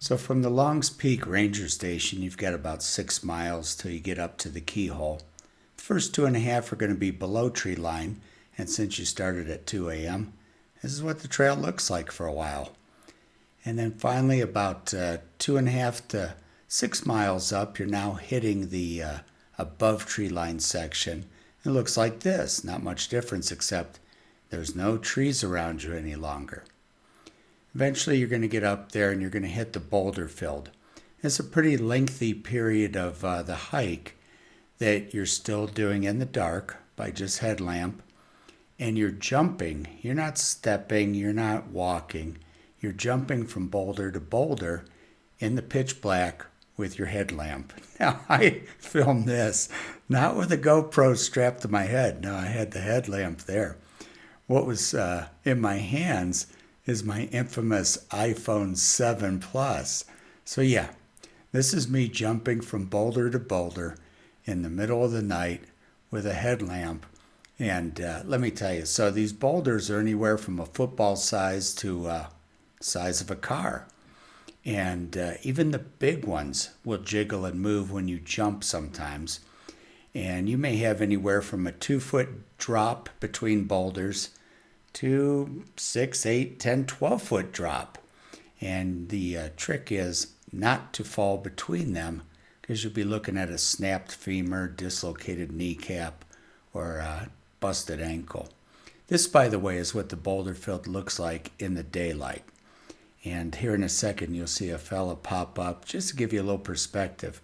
So from the Longs Peak Ranger Station, you've got about 6 miles till you get up to the Keyhole. The first 2.5 are going to be below tree line, and since you started at 2 a.m., this is what the trail looks like for a while. And then finally, about 2.5 to 6 miles up, you're now hitting the above tree line section. It looks like this, not much difference except there's no trees around you any longer. Eventually you're going to get up there and you're going to hit the boulder field. It's a pretty lengthy period of the hike that you're still doing in the dark by just headlamp. And you're jumping. You're not stepping. You're not walking. You're jumping from boulder to boulder in the pitch black with your headlamp. Now, I filmed this not with a GoPro strapped to my head. No, I had the headlamp there. What was in my hands is my infamous iPhone 7 Plus. So yeah, this is me jumping from boulder to boulder in the middle of the night with a headlamp. And let me tell you, so these boulders are anywhere from a football size to size of a car. And even the big ones will jiggle and move when you jump sometimes. And you may have anywhere from a 2-foot drop between boulders to 6, 8, 10, 12-foot drop. And the trick is not to fall between them because you'll be looking at a snapped femur, dislocated kneecap, or a busted ankle. This, by the way, is what the boulder field looks like in the daylight. And here in a second, you'll see a fella pop up just to give you a little perspective.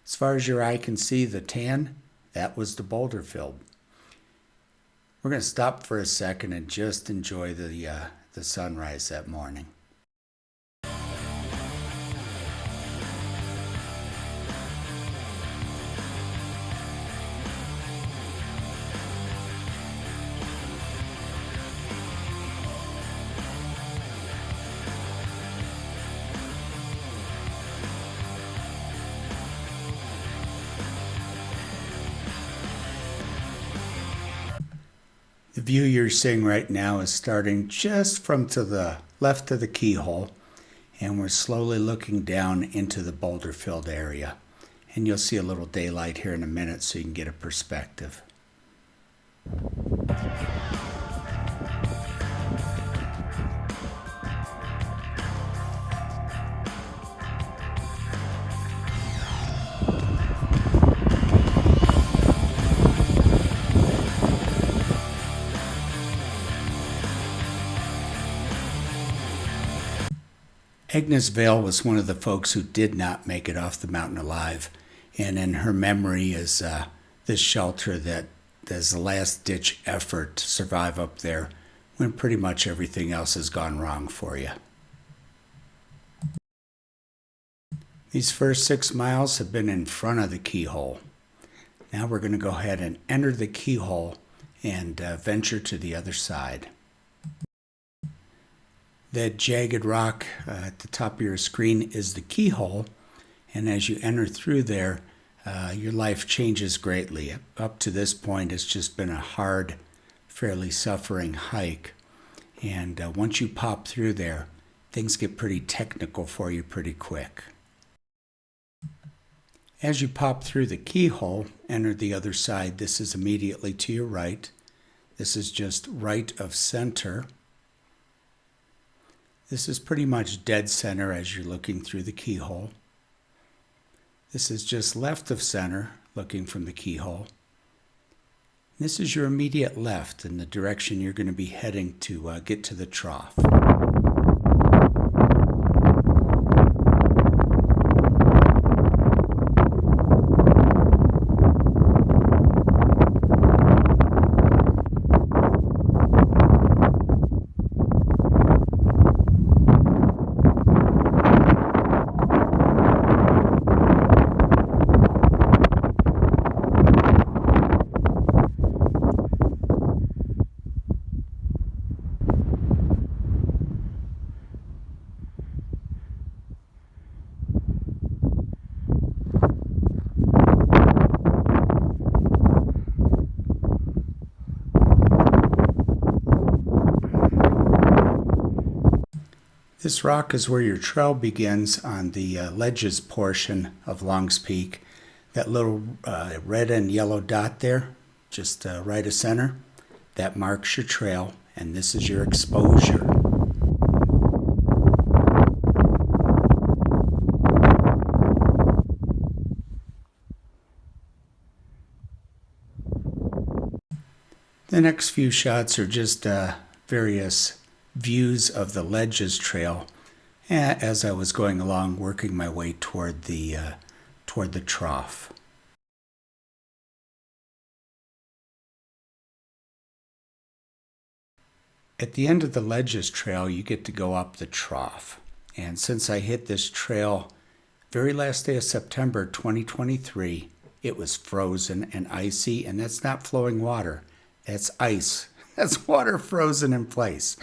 As far as your eye can see, the tan, that was the boulder field. We're going to stop for a second and just enjoy the sunrise that morning. The view you're seeing right now is starting just from to the left of the Keyhole, and we're slowly looking down into the boulder filled area. And you'll see a little daylight here in a minute so you can get a perspective. Agnes Vail was one of the folks who did not make it off the mountain alive, and in her memory is this shelter that is the last-ditch effort to survive up there when pretty much everything else has gone wrong for you. These first 6 miles have been in front of the Keyhole. Now we're going to go ahead and enter the Keyhole and venture to the other side. That jagged rock at the top of your screen is the Keyhole, and as you enter through there, your life changes greatly. Up to this point, it's just been a hard, fairly suffering hike, and once you pop through there, things get pretty technical for you pretty quick. As you pop through the Keyhole, enter the other side. This is immediately to your right. This is just right of center. This is pretty much dead center as you're looking through the Keyhole. This is just left of center, looking from the Keyhole. This is your immediate left in the direction you're going to be heading to get to the trough. This rock is where your trail begins on the ledges portion of Longs Peak. That little red and yellow dot there, just right of center, that marks your trail, and this is your exposure. The next few shots are just various views of the Ledges Trail as I was going along, working my way toward the trough. At the end of the Ledges Trail, you get to go up the trough. And since I hit this trail very last day of September 2023, it was frozen and icy, and that's not flowing water. That's ice. That's water frozen in place.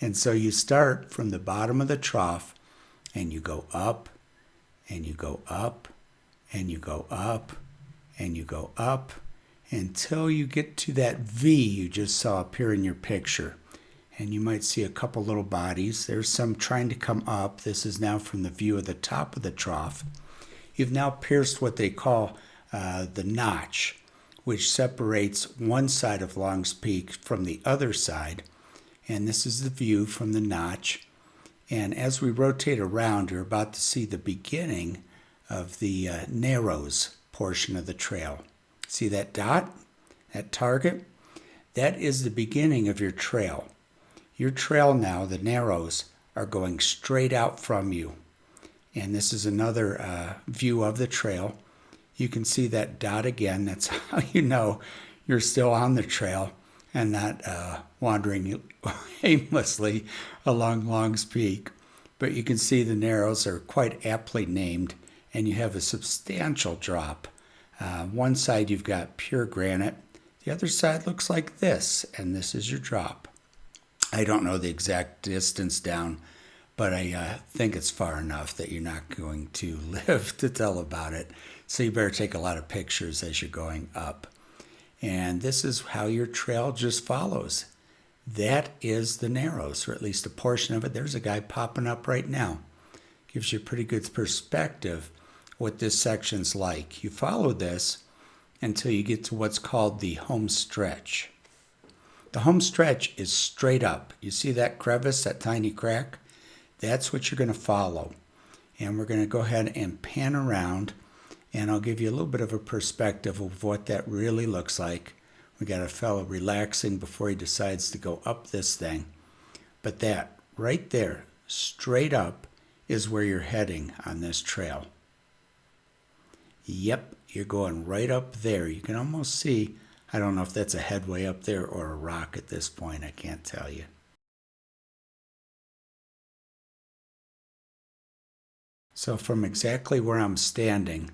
And so you start from the bottom of the trough, and you go up, and you go up, and you go up, and you go up, until you get to that V you just saw appear in your picture. And you might see a couple little bodies. There's some trying to come up. This is now from the view of the top of the trough. You've now pierced what they call the notch, which separates one side of Longs Peak from the other side. And this is the view from the notch. And as we rotate around, you're about to see the beginning of the Narrows portion of the trail. See that dot, that target? That is the beginning of your trail. Your trail now, the Narrows, are going straight out from you. And this is another view of the trail. You can see that dot again. That's how you know you're still on the trail and not wandering aimlessly along Longs Peak. But you can see the Narrows are quite aptly named, and you have a substantial drop. One side you've got pure granite. The other side looks like this, and this is your drop. I don't know the exact distance down, but I think it's far enough that you're not going to live to tell about it. So you better take a lot of pictures as you're going up. And this is how your trail just follows. That is the Narrows, or at least a portion of it. There's a guy popping up right now. Gives you a pretty good perspective what this section's like. You follow this until you get to what's called the home stretch. The home stretch is straight up. You see that crevice, that tiny crack? That's what you're going to follow. And we're going to go ahead and pan around, and I'll give you a little bit of a perspective of what that really looks like. We got a fellow relaxing before he decides to go up this thing. But that right there, straight up, is where you're heading on this trail. Yep, you're going right up there. You can almost see, I don't know if that's a headway up there or a rock at this point. I can't tell you. So from exactly where I'm standing,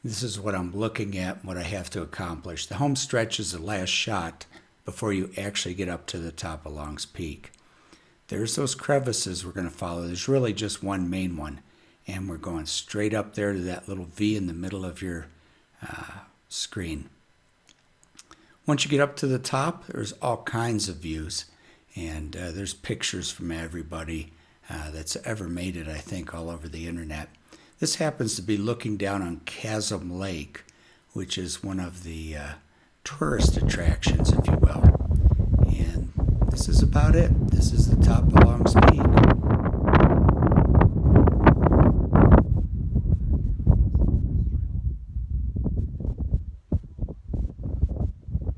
this is what I'm looking at, what I have to accomplish. The home stretch is the last shot before you actually get up to the top of Longs Peak. There's those crevices we're going to follow. There's really just one main one, and we're going straight up there to that little V in the middle of your screen. Once you get up to the top, there's all kinds of views, and there's pictures from everybody that's ever made it, I think, all over the internet. This happens to be looking down on Chasm Lake, which is one of the tourist attractions, if you will. And this is about it. This is the top of Longs Peak.